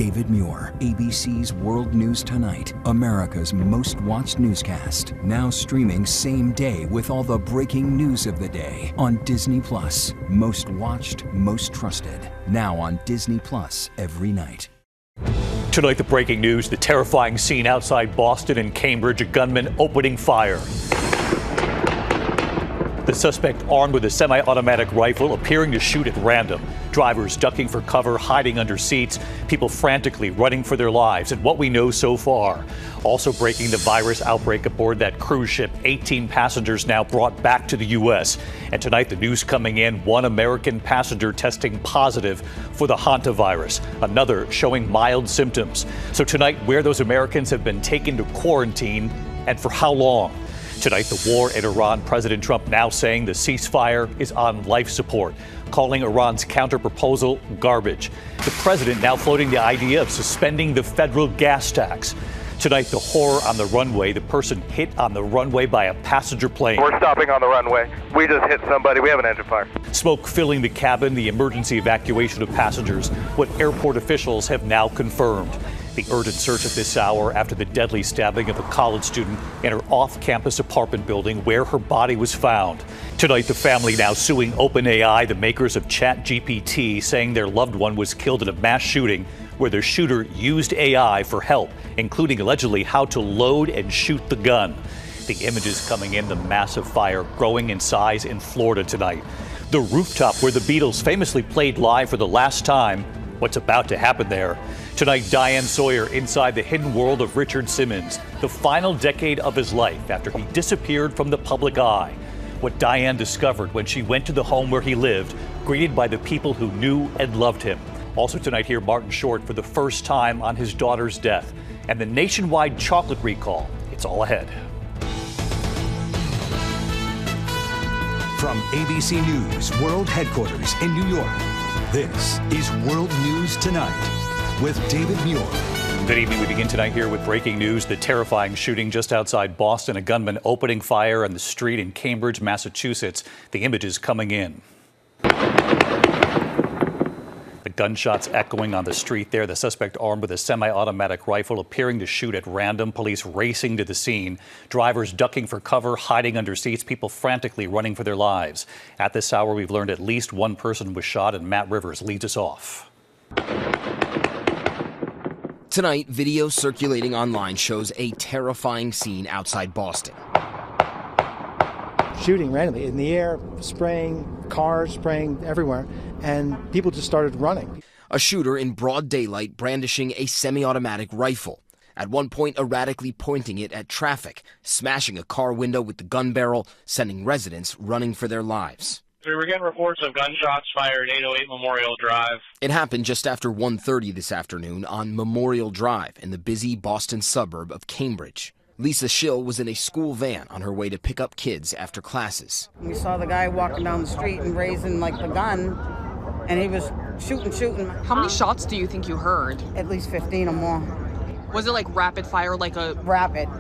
David Muir, ABC's World News Tonight, America's most watched newscast. Now streaming same day with all the breaking news of the day on Disney Plus. Most watched, most trusted. Now on Disney Plus every night. Tonight, the breaking news, the terrifying scene outside Boston and Cambridge, a gunman opening fire. The suspect armed with a semi-automatic rifle appearing to shoot at random. Drivers ducking for cover, hiding under seats, people frantically running for their lives. And what we know so far. Also breaking, the virus outbreak aboard that cruise ship. 18 passengers now brought back to the U.S. And tonight, the news coming in, one American passenger testing positive for the hantavirus, another showing mild symptoms. So tonight, where those Americans have been taken to quarantine and for how long. Tonight, the war in Iran, President Trump now saying the ceasefire is on life support, calling Iran's counterproposal garbage. The president now floating the idea of suspending the federal gas tax. Tonight, the horror on the runway, the person hit on the runway by a passenger plane. We're stopping on the runway. We just hit somebody. We have an engine fire. Smoke filling the cabin, the emergency evacuation of passengers, what airport officials have now confirmed. The urgent search at this hour after the deadly stabbing of a college student in her off-campus apartment building where her body was found. Tonight, the family now suing OpenAI, the makers of ChatGPT, saying their loved one was killed in a mass shooting where the shooter used AI for help, including allegedly how to load and shoot the gun. The images coming in, the massive fire growing in size in Florida tonight. The rooftop where the Beatles famously played live for the last time. What's about to happen there? Tonight, Diane Sawyer inside the hidden world of Richard Simmons, the final decade of his life after he disappeared from the public eye. What Diane discovered when she went to the home where he lived, greeted by the people who knew and loved him. Also tonight here, Martin Short for the first time on his daughter's death. And the nationwide chocolate recall. It's all ahead. From ABC News World Headquarters in New York, this is World News Tonight with David Muir. Good evening. We begin tonight here with breaking news. The terrifying shooting just outside Boston, a gunman opening fire on the street in Cambridge, Massachusetts. The images coming in. The gunshots echoing on the street there. The suspect armed with a semi-automatic rifle appearing to shoot at random. Police racing to the scene. Drivers ducking for cover, hiding under seats. People frantically running for their lives. At this hour, we've learned at least one person was shot, and Matt Rivers leads us off. Tonight, video circulating online shows a terrifying scene outside Boston. Shooting randomly in the air, spraying, cars spraying everywhere, and people just started running. A shooter in broad daylight brandishing a semi-automatic rifle, at one point erratically pointing it at traffic, smashing a car window with the gun barrel, sending residents running for their lives. We were getting reports of gunshots fired at 808 Memorial Drive. It happened just after 1:30 this afternoon on Memorial Drive in the busy Boston suburb of Cambridge. Lisa Schill was in a school van on her way to pick up kids after classes. We saw the guy walking down the street and raising the gun, and he was shooting. How many shots do you think you heard? At least 15 or more. Was it like rapid fire, like a... Rapid.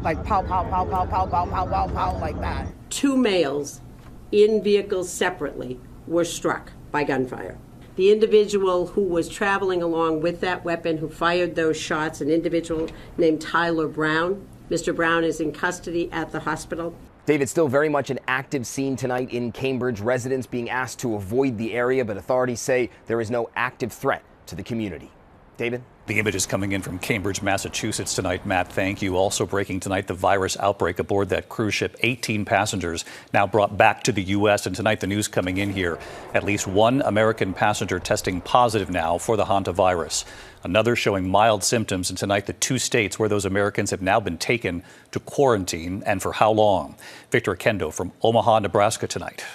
Like pow, pow, pow, pow, pow, pow, pow, pow, pow, like that. 2 males in vehicles separately were struck by gunfire. The individual who was traveling along with that weapon who fired those shots, an individual named Tyler Brown. Mr. Brown is in custody at the hospital. David, still very much an active scene tonight in Cambridge. Residents being asked to avoid the area, but authorities say there is no active threat to the community. David? The images coming in from Cambridge, Massachusetts tonight. Matt, thank you. Also breaking tonight, the virus outbreak aboard that cruise ship. 18 passengers now brought back to the U.S. And tonight, the news coming in here. At least one American passenger testing positive now for the hantavirus. Another showing mild symptoms. And tonight, the 2 states where those Americans have now been taken to quarantine and for how long. Victor Kendo from Omaha, Nebraska tonight.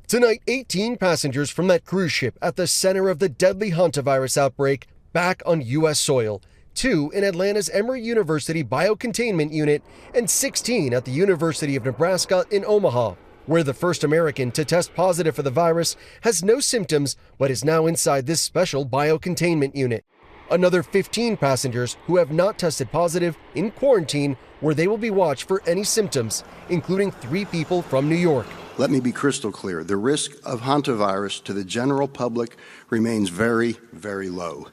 Tonight, 18 passengers from that cruise ship at the center of the deadly hantavirus outbreak back on U.S. soil, 2 in Atlanta's Emory University Biocontainment Unit and 16 at the University of Nebraska in Omaha, where the first American to test positive for the virus has no symptoms but is now inside this special biocontainment unit. Another 15 passengers who have not tested positive in quarantine, where they will be watched for any symptoms, including 3 people from New York. Let me be crystal clear. The risk of hantavirus to the general public remains very, very low.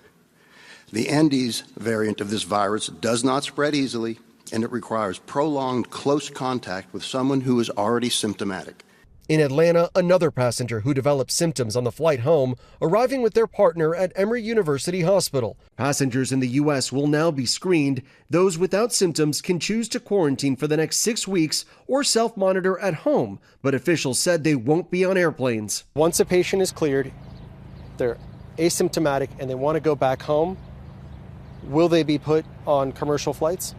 The Andes variant of this virus does not spread easily, and it requires prolonged close contact with someone who is already symptomatic. In Atlanta, another passenger who developed symptoms on the flight home, arriving with their partner at Emory University Hospital. Passengers in the U.S. will now be screened. Those without symptoms can choose to quarantine for the next 6 weeks or self-monitor at home, but officials said they won't be on airplanes. Once a patient is cleared, they're asymptomatic and they want to go back home, will they be put on commercial flights?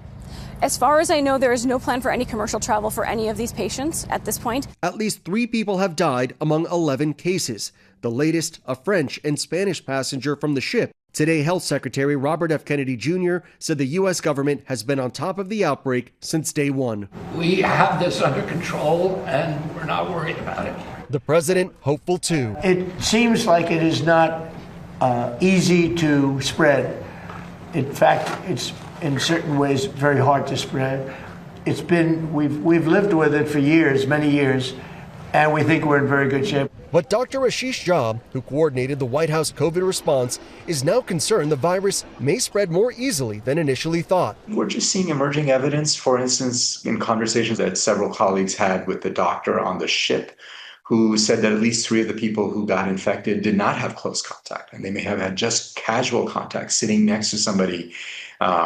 As far as I know, there is no plan for any commercial travel for any of these patients at this point. At least 3 people have died among 11 cases. The latest, a French and Spanish passenger from the ship. Today, Health Secretary Robert F. Kennedy Jr. said the U.S. government has been on top of the outbreak since day one. We have this under control and we're not worried about it. The president hopeful too. It seems like it is not easy to spread. In fact, it's in certain ways very hard to spread. We've lived with it for years, many years, and we think we're in very good shape. But Dr. Ashish Jha, who coordinated the White House COVID response, is now concerned the virus may spread more easily than initially thought. We're just seeing emerging evidence, for instance, in conversations that several colleagues had with the doctor on the ship, who said that at least 3 of the people who got infected did not have close contact, and they may have had just casual contact sitting next to somebody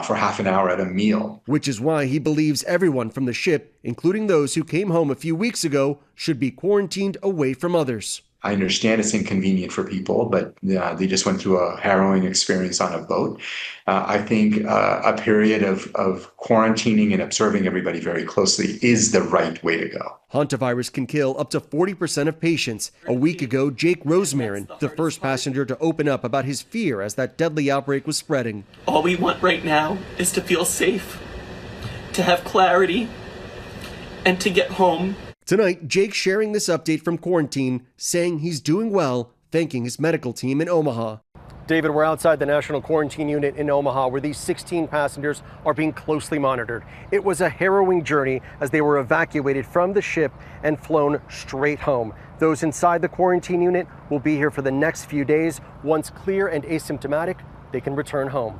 for half an hour at a meal. Which is why he believes everyone from the ship, including those who came home a few weeks ago, should be quarantined away from others. I understand it's inconvenient for people, but they just went through a harrowing experience on a boat. I think a period of quarantining and observing everybody very closely is the right way to go. Hantavirus can kill up to 40% of patients. A week ago, Jake Rosemarin, the first passenger to open up about his fear as that deadly outbreak was spreading. All we want right now is to feel safe, to have clarity, and to get home. Tonight, Jake sharing this update from quarantine, saying he's doing well, thanking his medical team in Omaha. David, we're outside the National Quarantine Unit in Omaha, where these 16 passengers are being closely monitored. It was a harrowing journey as they were evacuated from the ship and flown straight home. Those inside the quarantine unit will be here for the next few days. Once clear and asymptomatic, they can return home.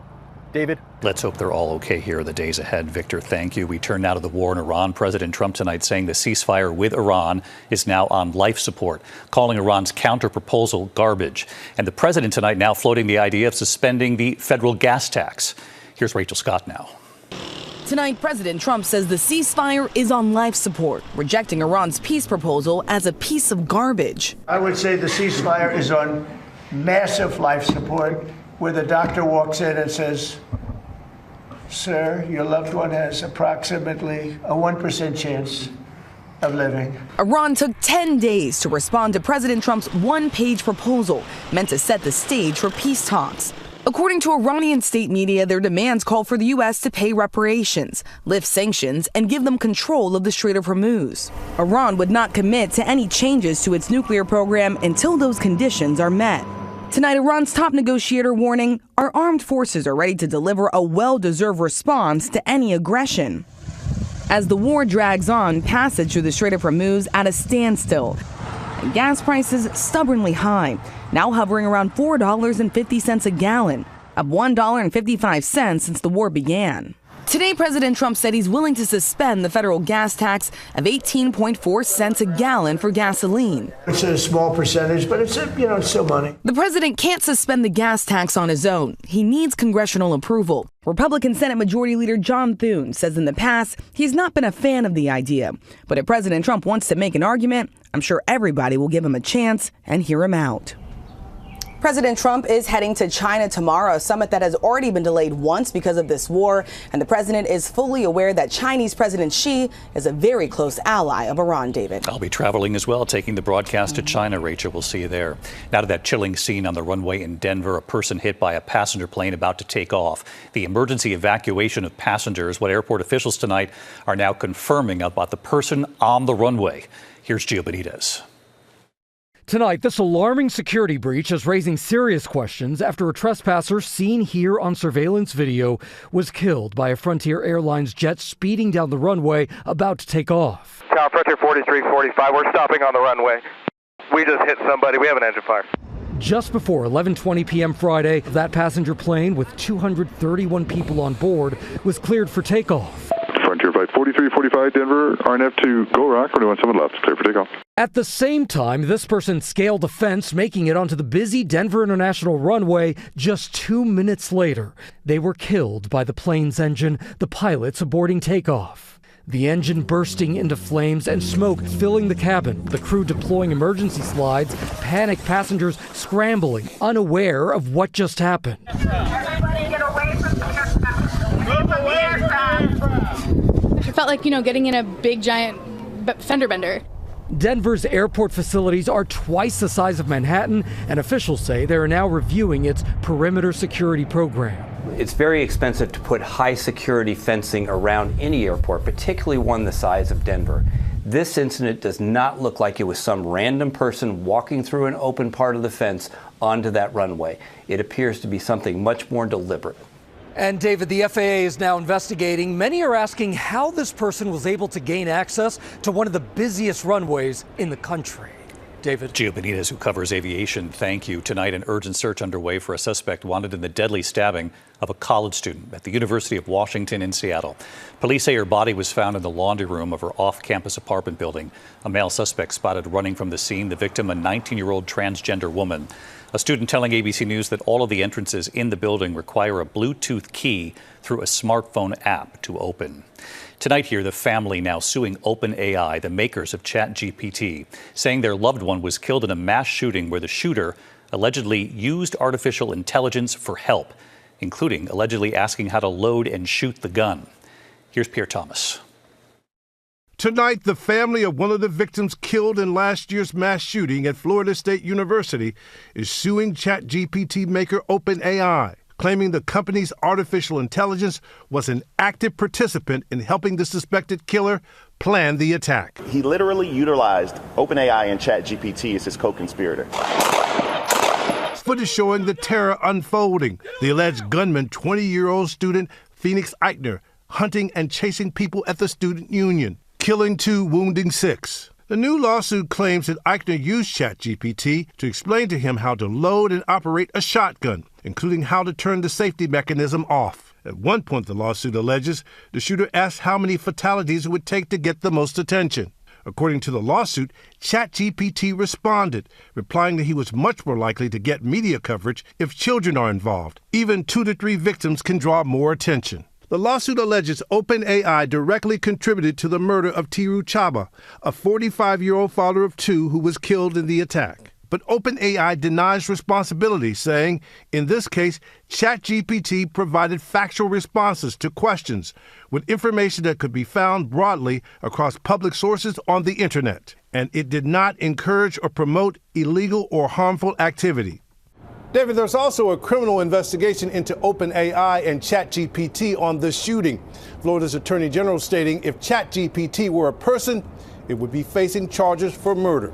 David? Let's hope they're all okay here in the days ahead. Victor, thank you. We turn now to the war in Iran. President Trump tonight saying the ceasefire with Iran is now on life support, calling Iran's counter-proposal garbage. And the president tonight now floating the idea of suspending the federal gas tax. Here's Rachel Scott now. Tonight, President Trump says the ceasefire is on life support, rejecting Iran's peace proposal as a piece of garbage. I would say the ceasefire is on massive life support, where the doctor walks in and says, "Sir, your loved one has approximately a 1% chance of living." Iran took 10 days to respond to President Trump's one-page proposal meant to set the stage for peace talks. According to Iranian state media, their demands call for the U.S. to pay reparations, lift sanctions, and give them control of the Strait of Hormuz. Iran would not commit to any changes to its nuclear program until those conditions are met. Tonight, Iran's top negotiator warning our armed forces are ready to deliver a well-deserved response to any aggression. As the war drags on, passage through the Strait of Hormuz at a standstill, and gas prices stubbornly high, now hovering around $4.50 a gallon, up $1.55 since the war began. Today, President Trump said he's willing to suspend the federal gas tax of 18.4 cents a gallon for gasoline. It's a small percentage, but it's still money. The president can't suspend the gas tax on his own. He needs congressional approval. Republican Senate Majority Leader John Thune says in the past he's not been a fan of the idea. But if President Trump wants to make an argument, I'm sure everybody will give him a chance and hear him out. President Trump is heading to China tomorrow, a summit that has already been delayed once because of this war. And the president is fully aware that Chinese President Xi is a very close ally of Iran, David. I'll be traveling as well, taking the broadcast to China. Rachel, we'll see you there. Now to that chilling scene on the runway in Denver, a person hit by a passenger plane about to take off. The emergency evacuation of passengers, what airport officials tonight are now confirming about the person on the runway. Here's Gio Benitez. Tonight, this alarming security breach is raising serious questions after a trespasser seen here on surveillance video was killed by a Frontier Airlines jet speeding down the runway about to take off. Tower Frontier 4345, we're stopping on the runway. We just hit somebody. We have an engine fire. Just before 11:20 p.m. Friday, that passenger plane with 231 people on board was cleared for takeoff. Frontier Flight 4345 Denver, RNF to Go Rock, 21 left, clear for takeoff. At the same time, this person scaled a fence, making it onto the busy Denver International runway just 2 minutes later. They were killed by the plane's engine, the pilots aborting takeoff. The engine bursting into flames and smoke filling the cabin, the crew deploying emergency slides, panicked passengers scrambling, unaware of what just happened. Everybody get away from the aircraft. It felt like, getting in a big, giant fender bender. Denver's airport facilities are twice the size of Manhattan, and officials say they are now reviewing its perimeter security program. It's very expensive to put high security fencing around any airport, particularly one the size of Denver. This incident does not look like it was some random person walking through an open part of the fence onto that runway. It appears to be something much more deliberate. And David, the FAA is now investigating. Many are asking how this person was able to gain access to one of the busiest runways in the country. David. Gio Benitez, who covers aviation, thank you. Tonight, an urgent search underway for a suspect wanted in the deadly stabbing of a college student at the University of Washington in Seattle. Police say her body was found in the laundry room of her off-campus apartment building. A male suspect spotted running from the scene, the victim, a 19-year-old transgender woman. A student telling ABC News that all of the entrances in the building require a Bluetooth key through a smartphone app to open. Tonight here, the family now suing OpenAI, the makers of ChatGPT, saying their loved one was killed in a mass shooting where the shooter allegedly used artificial intelligence for help, including allegedly asking how to load and shoot the gun. Here's Pierre Thomas. Tonight, the family of one of the victims killed in last year's mass shooting at Florida State University is suing ChatGPT maker OpenAI, claiming the company's artificial intelligence was an active participant in helping the suspected killer plan the attack. He literally utilized OpenAI and ChatGPT as his co-conspirator. Footage showing the terror unfolding. The alleged gunman, 20-year-old student Phoenix Eichner, hunting and chasing people at the student union, killing 2, wounding 6. The new lawsuit claims that Eichner used ChatGPT to explain to him how to load and operate a shotgun, including how to turn the safety mechanism off. At one point, the lawsuit alleges the shooter asked how many fatalities it would take to get the most attention. According to the lawsuit, ChatGPT responded, replying that he was much more likely to get media coverage if children are involved. Even 2 to 3 victims can draw more attention. The lawsuit alleges OpenAI directly contributed to the murder of Tiru Chaba, a 45-year-old father of 2 who was killed in the attack. But OpenAI denies responsibility, saying, in this case, ChatGPT provided factual responses to questions with information that could be found broadly across public sources on the Internet, and it did not encourage or promote illegal or harmful activity. David, there's also a criminal investigation into OpenAI and ChatGPT on this shooting. Florida's Attorney General stating if ChatGPT were a person, it would be facing charges for murder.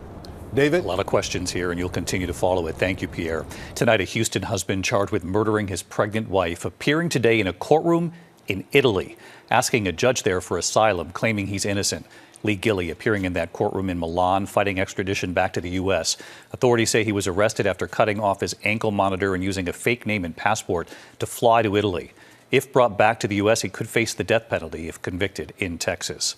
David? A lot of questions here, and you'll continue to follow it. Thank you, Pierre. Tonight, a Houston husband charged with murdering his pregnant wife, appearing today in a courtroom in Italy, asking a judge there for asylum, claiming he's innocent. Lee Gilly appearing in that courtroom in Milan, fighting extradition back to the U.S. Authorities say he was arrested after cutting off his ankle monitor and using a fake name and passport to fly to Italy. If brought back to the U.S., he could face the death penalty if convicted in Texas.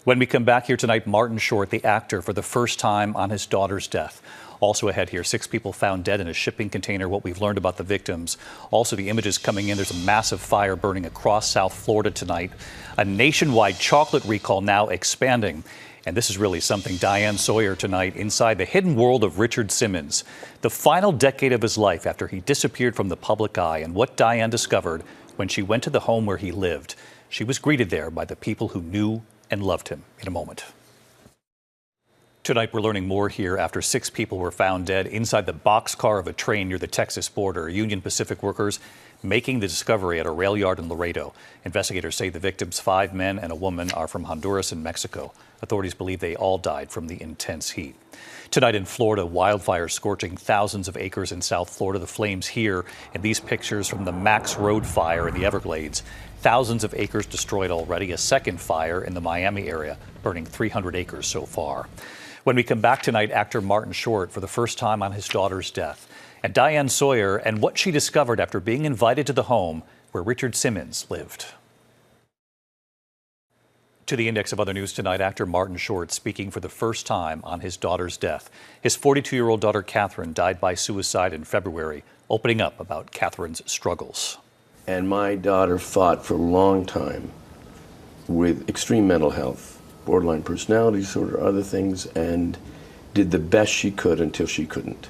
When we come back here tonight, Martin Short, the actor, for the first time on his daughter's death. Also ahead here, 6 people found dead in a shipping container, what we've learned about the victims. Also, the images coming in, there's a massive fire burning across South Florida tonight. A nationwide chocolate recall now expanding. And this is really something. Diane Sawyer tonight inside the hidden world of Richard Simmons. The final decade of his life after he disappeared from the public eye, and what Diane discovered when she went to the home where he lived. She was greeted there by the people who knew and loved him. In a moment. Tonight, we're learning more here after 6 people were found dead inside the boxcar of a train near the Texas border. Union Pacific workers making the discovery at a rail yard in Laredo. Investigators say the victims, 5 men and a woman, are from Honduras and Mexico. Authorities believe they all died from the intense heat. Tonight in Florida, wildfires scorching thousands of acres in South Florida. The flames here in these pictures from the Max Road fire in the Everglades. Thousands of acres destroyed already. A second fire in the Miami area, burning 300 acres so far. When we come back tonight, actor Martin Short, for the first time on his daughter's death. and Diane Sawyer and what she discovered after being invited to the home where Richard Simmons lived. To the index of other news tonight, actor Martin Short speaking for the first time on his daughter's death. His 42-year-old daughter, Catherine, died by suicide in February, opening up about Catherine's struggles. And my daughter fought for a long time with extreme mental health, borderline personality disorder, other things, and did the best she could until she couldn't.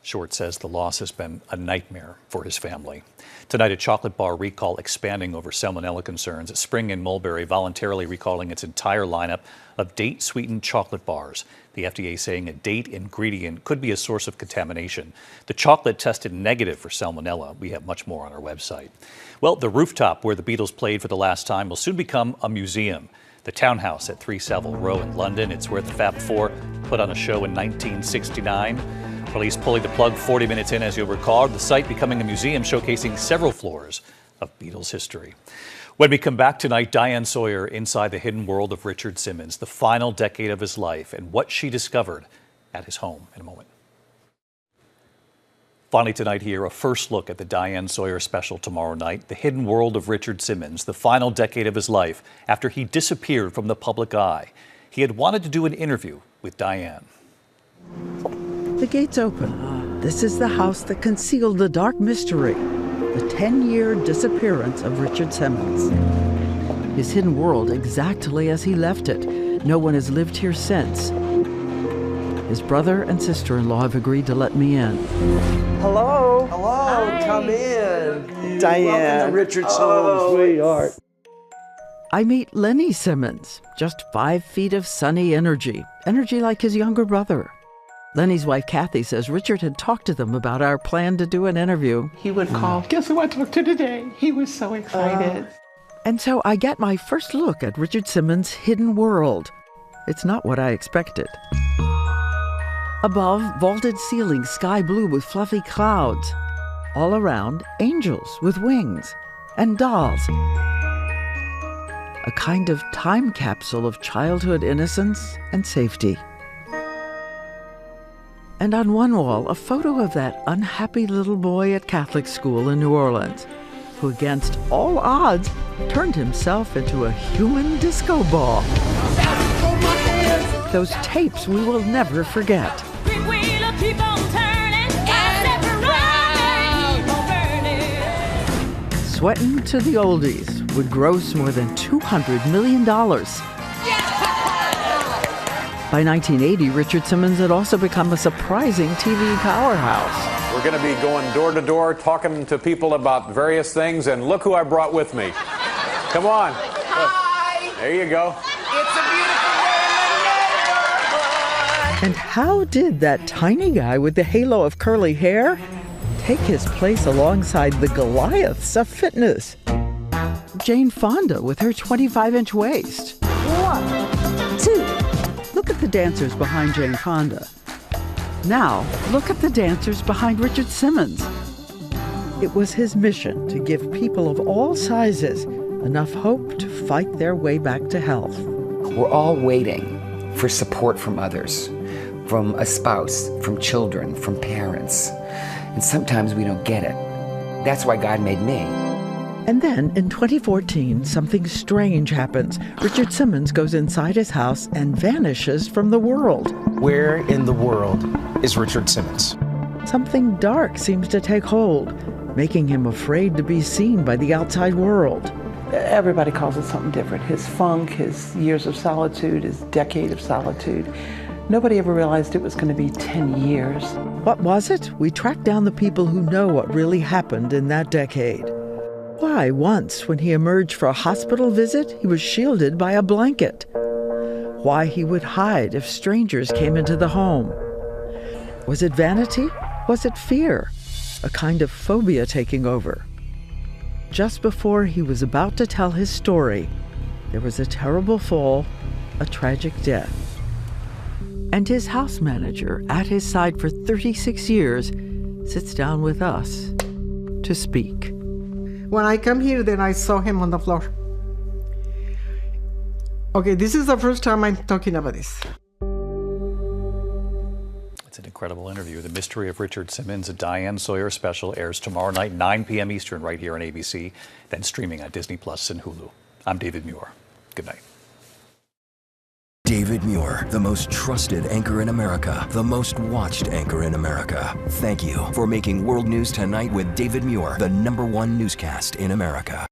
Short says the loss has been a nightmare for his family. Tonight, a chocolate bar recall expanding over salmonella concerns. Spring and Mulberry voluntarily recalling its entire lineup of date-sweetened chocolate bars. The FDA saying a date ingredient could be a source of contamination. The chocolate tested negative for salmonella. We have much more on our website. Well, the rooftop where the Beatles played for the last time will soon become a museum. The townhouse at 3 Savile Row in London. It's where the Fab Four put on a show in 1969. Police pulling the plug 40 minutes in, as you'll recall, the site becoming a museum showcasing several floors of Beatles history. When we come back tonight, Diane Sawyer inside the hidden world of Richard Simmons, the final decade of his life, and what she discovered at his home in a moment. Finally tonight here, a first look at the Diane Sawyer special tomorrow night, the hidden world of Richard Simmons, the final decade of his life after he disappeared from the public eye. He had wanted to do an interview with Diane. The gate's open. This is the house that concealed the dark mystery, the 10-year disappearance of Richard Simmons. His hidden world exactly as he left it. No one has lived here since. His brother and sister-in-law have agreed to let me in. Hello. Hello. Hi. Come in. Diane. Welcome to Richard Simmons, sweetheart. I meet Lenny Simmons, just 5 feet of sunny energy. Energy like his younger brother. Lenny's wife, Kathy, says Richard had talked to them about our plan to do an interview. He would call, guess who I talked to today? He was so excited. And so I get my first look at Richard Simmons' hidden world. It's not what I expected. Above, vaulted ceiling, sky blue with fluffy clouds. All around, angels with wings and dolls. A kind of time capsule of childhood innocence and safety. And on one wall, a photo of that unhappy little boy at Catholic school in New Orleans, who against all odds turned himself into a human disco ball. Those tapes we will never forget. Sweatin' to the Oldies would gross more than $200 million. By 1980, Richard Simmons had also become a surprising TV powerhouse. We're going to be going door to door, talking to people about various things, and look who I brought with me. Come on. Hi. There you go. It's a beautiful day in the neighborhood. And how did that tiny guy with the halo of curly hair take his place alongside the Goliaths of fitness? Jane Fonda with her 25-inch waist. 1, 2. Look at the dancers behind Jane Fonda. Now, look at the dancers behind Richard Simmons. It was his mission to give people of all sizes enough hope to fight their way back to health. We're all waiting for support from others, from a spouse, from children, from parents. And sometimes we don't get it. That's why God made me. And then, in 2014, something strange happens. Richard Simmons goes inside his house and vanishes from the world. Where in the world is Richard Simmons? Something dark seems to take hold, making him afraid to be seen by the outside world. Everybody calls it something different. His funk, his years of solitude, his decade of solitude. Nobody ever realized it was going to be 10 years. What was it? We tracked down the people who know what really happened in that decade. Why, once, when he emerged for a hospital visit, he was shielded by a blanket. Why he would hide if strangers came into the home. Was it vanity? Was it fear? A kind of phobia taking over. Just before he was about to tell his story, there was a terrible fall, a tragic death. And his house manager, at his side for 36 years, sits down with us to speak. When I come here, then I saw him on the floor. Okay, this is the first time I'm talking about this. It's an incredible incredible interview. The Mystery of Richard Simmons, a Diane Sawyer special, airs tomorrow night, 9 p.m. Eastern, right here on ABC, then streaming on Disney Plus and Hulu. I'm David Muir. Good night. David Muir, the most trusted anchor in America, the most watched anchor in America. Thank you for making World News Tonight with David Muir the #1 newscast in America.